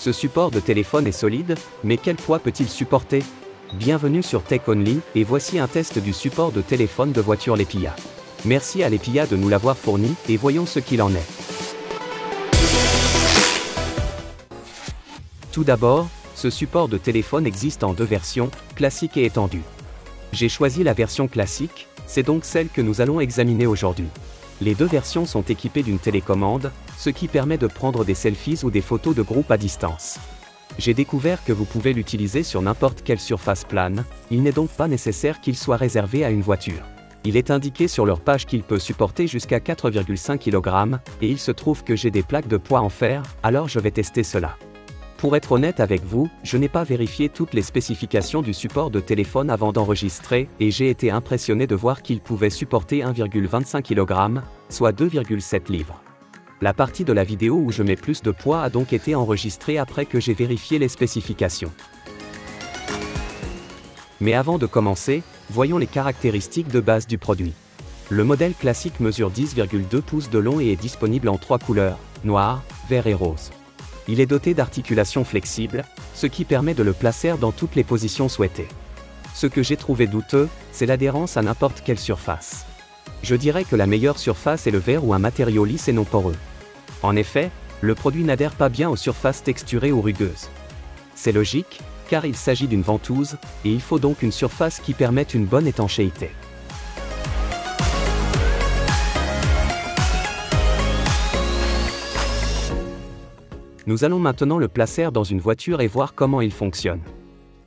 Ce support de téléphone est solide, mais quel poids peut-il supporter? Bienvenue sur Tech Only, et voici un test du support de téléphone de voiture Lepia. Merci à Lepia de nous l'avoir fourni, et voyons ce qu'il en est. Tout d'abord, ce support de téléphone existe en deux versions, classique et étendue. J'ai choisi la version classique, c'est donc celle que nous allons examiner aujourd'hui. Les deux versions sont équipées d'une télécommande, ce qui permet de prendre des selfies ou des photos de groupe à distance. J'ai découvert que vous pouvez l'utiliser sur n'importe quelle surface plane, il n'est donc pas nécessaire qu'il soit réservé à une voiture. Il est indiqué sur leur page qu'il peut supporter jusqu'à 4,5 kg, et il se trouve que j'ai des plaques de poids en fer, alors je vais tester cela. Pour être honnête avec vous, je n'ai pas vérifié toutes les spécifications du support de téléphone avant d'enregistrer, et j'ai été impressionné de voir qu'il pouvait supporter 1,25 kg, soit 2,7 livres. La partie de la vidéo où je mets plus de poids a donc été enregistrée après que j'ai vérifié les spécifications. Mais avant de commencer, voyons les caractéristiques de base du produit. Le modèle classique mesure 10,2 pouces de long et est disponible en 3 couleurs, noir, vert et rose. Il est doté d'articulations flexibles, ce qui permet de le placer dans toutes les positions souhaitées. Ce que j'ai trouvé douteux, c'est l'adhérence à n'importe quelle surface. Je dirais que la meilleure surface est le verre ou un matériau lisse et non poreux. En effet, le produit n'adhère pas bien aux surfaces texturées ou rugueuses. C'est logique, car il s'agit d'une ventouse, et il faut donc une surface qui permette une bonne étanchéité. Nous allons maintenant le placer dans une voiture et voir comment il fonctionne.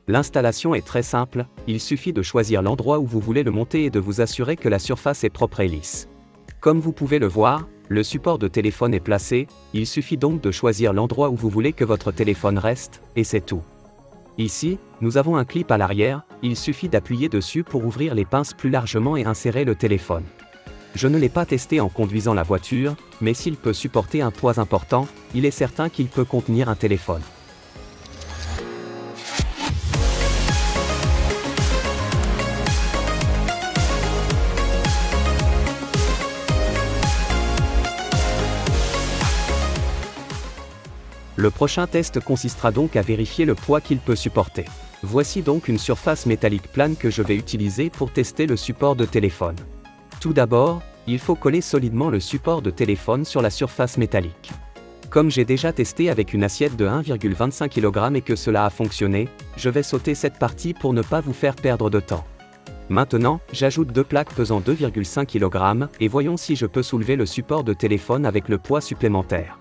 L'installation est très simple, il suffit de choisir l'endroit où vous voulez le monter et de vous assurer que la surface est propre et lisse. Comme vous pouvez le voir, le support de téléphone est placé, il suffit donc de choisir l'endroit où vous voulez que votre téléphone reste, et c'est tout. Ici, nous avons un clip à l'arrière, il suffit d'appuyer dessus pour ouvrir les pinces plus largement et insérer le téléphone. Je ne l'ai pas testé en conduisant la voiture, mais s'il peut supporter un poids important, il est certain qu'il peut contenir un téléphone. Le prochain test consistera donc à vérifier le poids qu'il peut supporter. Voici donc une surface métallique plane que je vais utiliser pour tester le support de téléphone. Tout d'abord, il faut coller solidement le support de téléphone sur la surface métallique. Comme j'ai déjà testé avec une assiette de 1,25 kg et que cela a fonctionné, je vais sauter cette partie pour ne pas vous faire perdre de temps. Maintenant, j'ajoute deux plaques pesant 2,5 kg et voyons si je peux soulever le support de téléphone avec le poids supplémentaire.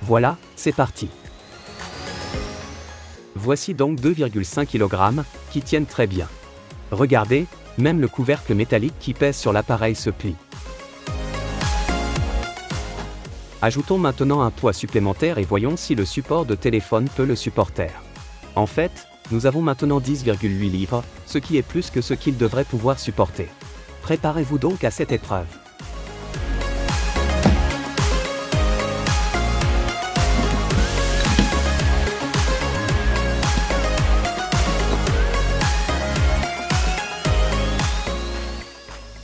Voilà, c'est parti. Voici donc 2,5 kg, qui tiennent très bien. Regardez, même le couvercle métallique qui pèse sur l'appareil se plie. Ajoutons maintenant un poids supplémentaire et voyons si le support de téléphone peut le supporter. En fait, nous avons maintenant 10,8 livres, ce qui est plus que ce qu'il devrait pouvoir supporter. Préparez-vous donc à cette épreuve.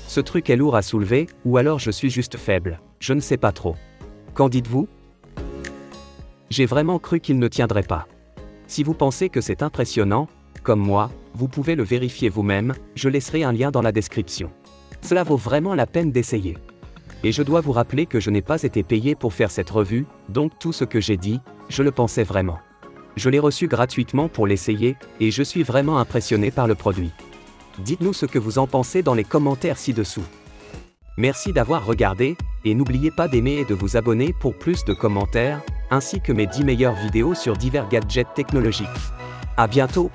Ce truc est lourd à soulever, ou alors je suis juste faible, je ne sais pas trop. Qu'en dites-vous? J'ai vraiment cru qu'il ne tiendrait pas. Si vous pensez que c'est impressionnant, comme moi, vous pouvez le vérifier vous-même, je laisserai un lien dans la description. Cela vaut vraiment la peine d'essayer. Et je dois vous rappeler que je n'ai pas été payé pour faire cette revue, donc tout ce que j'ai dit, je le pensais vraiment. Je l'ai reçu gratuitement pour l'essayer, et je suis vraiment impressionné par le produit. Dites-nous ce que vous en pensez dans les commentaires ci-dessous. Merci d'avoir regardé, et n'oubliez pas d'aimer et de vous abonner pour plus de commentaires, ainsi que mes 10 meilleures vidéos sur divers gadgets technologiques. À bientôt!